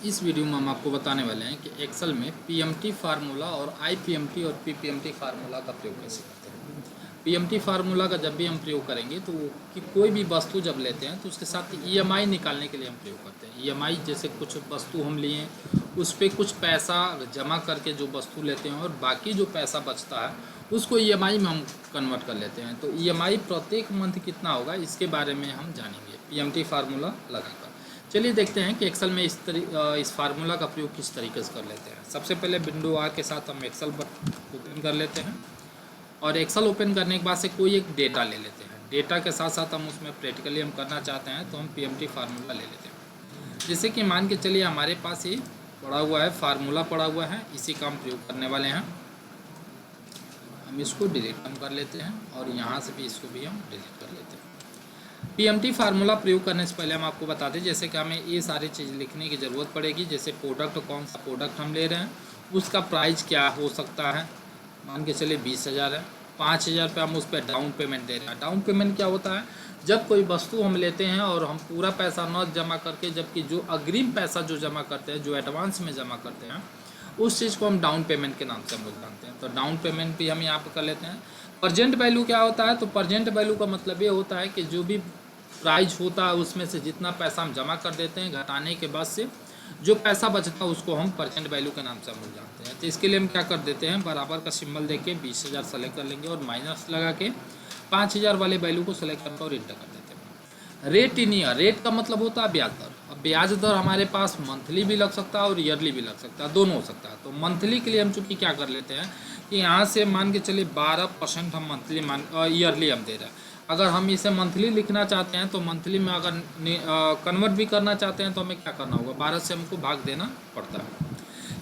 इस वीडियो में हम आपको बताने वाले हैं कि एक्सेल में पीएमटी फार्मूला और आईपीएमटी और पीपीएमटी फार्मूला का प्रयोग कैसे करते हैं। पीएमटी फार्मूला का जब भी हम प्रयोग करेंगे तो कि कोई भी वस्तु जब लेते हैं तो उसके साथ ईएमआई निकालने के लिए हम प्रयोग करते हैं। ईएमआई जैसे कुछ वस्तु हम लिए उस पर कुछ पैसा जमा करके जो वस्तु लेते हैं और बाकी जो पैसा बचता है उसको ईएमआई में हम कन्वर्ट कर लेते हैं। तो ईएमआई प्रत्येक मंथ कितना होगा इसके बारे में हम जानेंगे पीएमटी फार्मूला लगाकर। चलिए देखते हैं कि एक्सेल में इस फार्मूला का प्रयोग किस तरीके से कर लेते हैं। सबसे पहले विंडो आर के साथ हम एक्सेल ओपन कर लेते हैं और एक्सेल ओपन करने के बाद से कोई एक डेटा ले लेते हैं। डेटा के साथ साथ हम उसमें प्रैक्टिकली हम करना चाहते हैं तो हम पीएमटी फार्मूला ले लेते हैं। जैसे कि मान के चलिए हमारे पास ये पड़ा हुआ है, फार्मूला पड़ा हुआ है, इसी का हम प्रयोग करने वाले हैं। हम इसको डिलीट हम कर लेते हैं और यहाँ से भी इसको भी हम डिलीट कर लेते हैं। पीएमटी फार्मूला प्रयोग करने से पहले हम आपको बता दें जैसे कि हमें ये सारी चीज़ लिखने की ज़रूरत पड़ेगी। जैसे प्रोडक्ट, कौन सा प्रोडक्ट हम ले रहे हैं, उसका प्राइस क्या हो सकता है। मान के चलिए 20,000 है, 5,000 रुपये हम उस पर डाउन पेमेंट दे रहे हैं। डाउन पेमेंट क्या होता है, जब कोई वस्तु हम लेते हैं और हम पूरा पैसा न जमा करके जबकि जो अग्रिम पैसा जो जमा करते हैं, जो एडवांस में जमा करते हैं, उस चीज़ को हम डाउन पेमेंट के नाम से हम लोग जानते हैं। तो डाउन पेमेंट भी हम यहाँ पर कर लेते हैं। प्रजेंट वैल्यू क्या होता है, तो प्रजेंट वैल्यू का मतलब ये होता है कि जो भी प्राइस होता है उसमें से जितना पैसा हम जमा कर देते हैं घटाने के बाद से जो पैसा बचता है उसको हम परसेंट वैल्यू के नाम से हम लोग जानते हैं। तो इसके लिए हम क्या कर देते हैं, बराबर का सिंबल देके 20,000 सेलेक्ट कर लेंगे और माइनस लगा के 5,000 वाले वैल्यू को सेलेक्ट करके और इंटर कर देते हैं। रेट इन ईयर, रेट का मतलब होता है ब्याज दर। अब ब्याज दर हमारे पास मंथली भी लग सकता है और ईयरली भी लग सकता है, दोनों हो सकता है। तो मंथली के लिए हम चूँकि क्या कर लेते हैं कि यहाँ से मान के चलिए 12% हम मंथली ईयरली हम दे रहे हैं। अगर हम इसे मंथली लिखना चाहते हैं तो मंथली में अगर कन्वर्ट भी करना चाहते हैं तो हमें क्या करना होगा, 12 से हमको भाग देना पड़ता है।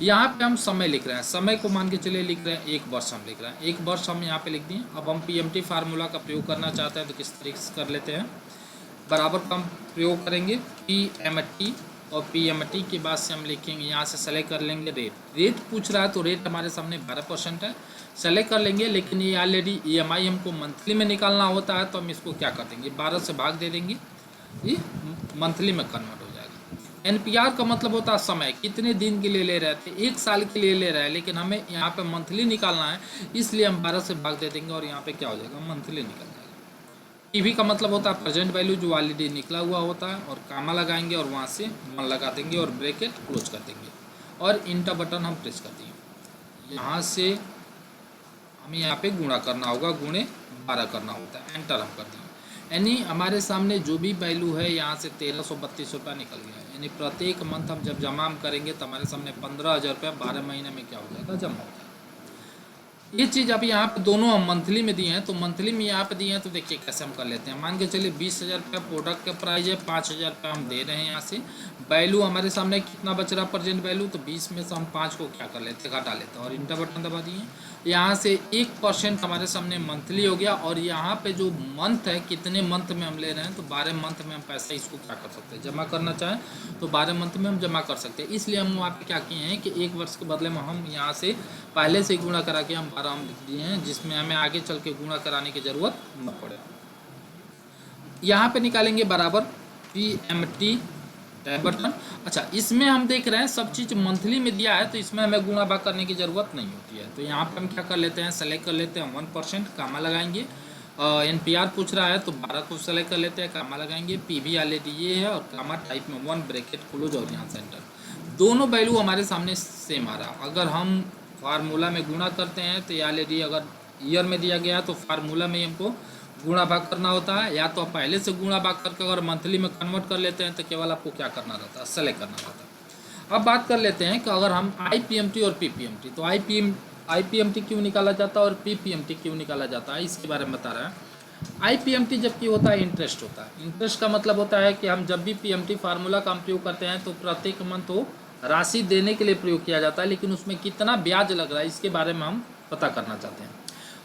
यहाँ पे हम समय लिख रहे हैं, समय को मान के चलिए लिख रहे हैं 1 वर्ष हम लिख रहे हैं, 1 वर्ष हम यहाँ पे लिख दिए। अब हम पीएमटी फार्मूला का प्रयोग करना चाहते हैं तो किस तरीके से कर लेते हैं, बराबर का हम प्रयोग करेंगे पीएमटी और पीएमटी के बाद से हम लिखेंगे, यहाँ से सेलेक्ट कर लेंगे रेट। रेट पूछ रहा है तो रेट हमारे सामने 12% है, सेलेक्ट कर लेंगे। लेकिन ये ऑलरेडी ईएमआई हमको मंथली में निकालना होता है तो हम इसको क्या कर देंगे, 12 से भाग दे देंगे, ये मंथली में कन्वर्ट हो जाएगा। एनपीआर का मतलब होता है समय, कितने दिन के लिए ले रहे थे, 1 साल के लिए ले रहे हैं, लेकिन हमें यहाँ पे मंथली निकालना है इसलिए हम 12 से भाग दे देंगे और यहाँ पे क्या हो जाएगा, मंथली निकल जाएगा। पीवी का मतलब होता है प्रेजेंट वैल्यू जो ऑलरेडी निकला हुआ होता है, और कामा लगाएंगे और वहाँ से 1 लगा देंगे और ब्रैकेट क्लोज कर देंगे और इंटर बटन हम प्रेस कर देंगे। यहाँ से हमें यहाँ पे गुणा करना होगा, गुणे 12 करना होता है, एंटर हम कर देंगे। यानी हमारे सामने जो भी वैल्यू है यहाँ से 1,332 रुपया निकल गया है। यानी प्रत्येक मंथ हम जब जमा हम करेंगे तो हमारे सामने 15,000 रुपया 12 महीने में क्या हो जाएगा, जमा हो जाएगा। ये चीज़ अभी यहाँ पे दोनों हम मंथली में दिए हैं, तो मंथली में यहाँ पे दिए हैं तो देखिए कैसे हम कर लेते हैं। मान के चलिए 20,000 रुपया प्रोडक्ट का प्राइस है, 5,000 रुपया हम दे रहे हैं। यहाँ से वैल्यू हमारे सामने कितना बच रहा प्रेजेंट वैल्यू, तो 20 में से हम 5 को क्या कर लेते हैं, घटा लेते हैं और इंटर बटन दबा दिए। यहाँ से 1% हमारे सामने मंथली हो गया और यहाँ पे जो मंथ है कितने मंथ में हम ले रहे हैं, तो 12 मंथ में हम पैसा इसको क्या कर सकते हैं, जमा करना चाहें तो 12 मंथ में हम जमा कर सकते हैं। इसलिए हम वहाँ पे क्या किए हैं कि 1 वर्ष के बदले में हम यहाँ से पहले से गुणा करा के हम 12 हम लिख दिए हैं, जिसमें हमें आगे चल के गुणा कराने की ज़रूरत न पड़े। यहाँ पे निकालेंगे बराबर पीएमटी बटन। अच्छा, इसमें हम देख रहे हैं सब चीज़ मंथली में दिया है तो इसमें हमें गुणा भाग करने की ज़रूरत नहीं होती है। तो यहाँ पे हम क्या कर लेते हैं, सेलेक्ट कर लेते हैं 1%, कामा लगाएंगे। एनपीआर पूछ रहा है तो 12 को सेलेक्ट कर लेते हैं, कामा लगाएंगे। पीवी ऑलरेडी ये है और कामा टाइप में 1 ब्रैकेट क्लोज और यहाँ सेंटर। दोनों वैल्यू हमारे सामने सेम आ रहा। अगर हम फार्मूला में गुणा करते हैं तो ऑलरेडी अगर ईयर में दिया गया है तो फार्मूला में हमको गुणा भाग करना होता है, या तो पहले से गुणा भाग करके अगर मंथली में कन्वर्ट कर लेते हैं तो केवल आपको क्या करना रहता है, सेलेक्ट करना रहता है। अब बात कर लेते हैं कि अगर हम आईपीएमटी और पीपीएमटी, तो आईपीएमटी क्यों निकाला जाता है और पीपीएमटी क्यों निकाला जाता है, इसके बारे में बता रहा है। आईपीएमटी जबकि होता है इंटरेस्ट होता है। इंटरेस्ट का मतलब होता है कि हम जब भी पीएमटी फार्मूला का हम प्रयोग करते हैं तो प्रत्येक मंथ वो राशि देने के लिए प्रयोग किया जाता है, लेकिन उसमें कितना ब्याज लग रहा है इसके बारे में हम पता करना चाहते हैं।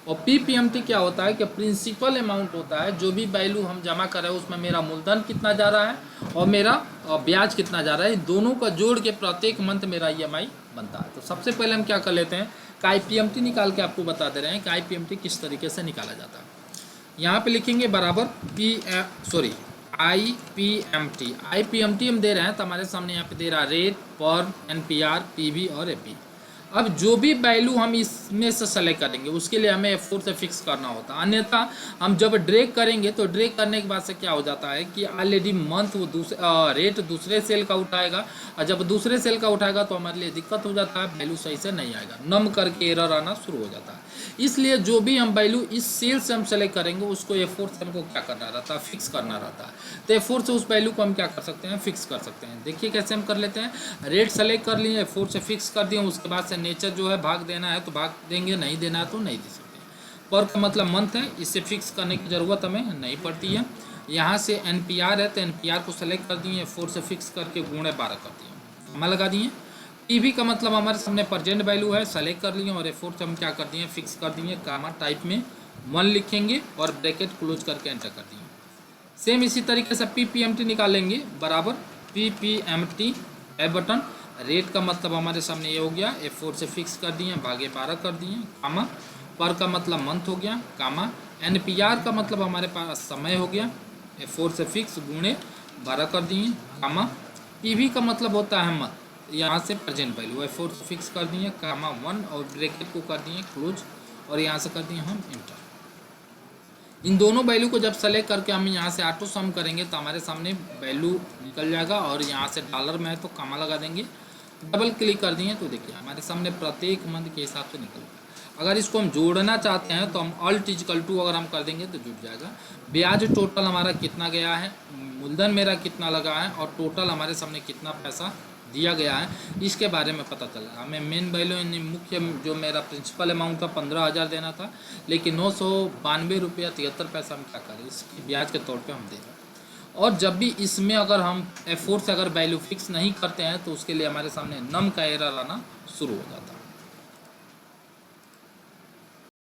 और पीपीएमटी क्या होता है कि प्रिंसिपल अमाउंट होता है, जो भी वैल्यू हम जमा कर रहे हैं उसमें मेरा मूलधन कितना जा रहा है और मेरा ब्याज कितना जा रहा है, दोनों का जोड़ के प्रत्येक मंथ मेरा ईएमआई बनता है। तो सबसे पहले हम क्या कर लेते हैं कि आईपीएमटी निकाल के आपको बता दे रहे हैं कि आईपीएमटी किस तरीके से निकाला जाता है। यहाँ पे लिखेंगे बराबर IPMT हम दे रहे हैं, तो हमारे सामने यहाँ पे दे रहा है रेट, पर, NPR, PV और AP। अब जो भी वैल्यू हम इसमें से सेलेक्ट करेंगे उसके लिए हमें F4 से फिक्स करना होता है, अन्यथा हम जब ड्रैग करेंगे तो ड्रैग करने के बाद से क्या हो जाता है कि ऑलरेडी मंथ वो रेट दूसरे सेल का उठाएगा, और जब दूसरे सेल का उठाएगा तो हमारे लिए दिक्कत हो जाता है, वैल्यू सही से नहीं आएगा, नम करके एरर आना शुरू हो जाता है। इसलिए जो भी हम वैल्यू इस सेल से हम सेलेक्ट करेंगे उसको F4 से हमको क्या करना रहता है, फिक्स करना रहता है। तो F4 से उस वैल्यू को हम क्या कर सकते हैं, फिक्स कर सकते हैं। देखिए कैसे हम कर लेते हैं, रेट सेलेक्ट कर लिए, F4 से फिक्स कर दिए, उसके बाद से नेचर जो है भाग देना है तो भाग देंगे, नहीं देना है तो नहीं दे सकते। पर का मतलब मंथ है, इससे फिक्स करने की ज़रूरत हमें नहीं पड़ती है। यहाँ से NPR है तो NPR को सेलेक्ट कर दिए, F4 से फिक्स करके गुणे 12 कर दिए, हमें लगा दिए। PV का मतलब हमारे सामने प्रेजेंट वैल्यू है, सेलेक्ट कर लिए और F4 से हम क्या कर दिए, फिक्स कर दिए, कामा टाइप में 1 लिखेंगे और ब्रैकेट क्लोज करके एंटर कर दिए। सेम इसी तरीके से PPMT निकालेंगे, बराबर PPMT है बटन, रेट का मतलब हमारे सामने ये हो गया, F4 से फिक्स कर दिए, भागे 12 कर दिए, कामा, पर का मतलब मंथ हो गया, कामा, NPR का मतलब हमारे पास समय हो गया, F4 से फिक्स गुणे 12 कर दिए, कामा, PV का मतलब होता है मंथ, यहाँ से प्रेजेंट वैल्यू, F4 से फिक्स कर दिए, कामा 1 और ब्रैकेट को कर दिए क्लोज और यहाँ से कर दिए हम इंटर। इन दोनों वैल्यू को जब सेलेक्ट करके हम यहाँ से ऑटो सम करेंगे तो हमारे सामने वैल्यू निकल जाएगा, और यहाँ से डॉलर में है तो कामा लगा देंगे, डबल क्लिक कर दिए तो देखिए हमारे सामने प्रत्येक मंथ के हिसाब से निकल गया। अगर इसको हम जोड़ना चाहते हैं तो हम अल्ट इक्वल टू अगर हम कर देंगे तो जुड़ जाएगा। ब्याज टोटल हमारा कितना गया है, मूलधन मेरा कितना लगा है और टोटल हमारे सामने कितना पैसा दिया गया है, इसके बारे में पता चला। हमें मेन वैल्यू मुख्य जो मेरा प्रिंसिपल अमाउंट था 15,000 देना था, लेकिन 992 रुपया 73 पैसा हम क्या करें, इसकी ब्याज के तौर पे हम दे रहे हैं। और जब भी इसमें अगर हम F4 से अगर वैल्यू फिक्स नहीं करते हैं तो उसके लिए हमारे सामने नम का एरर आना शुरू हो जाता है।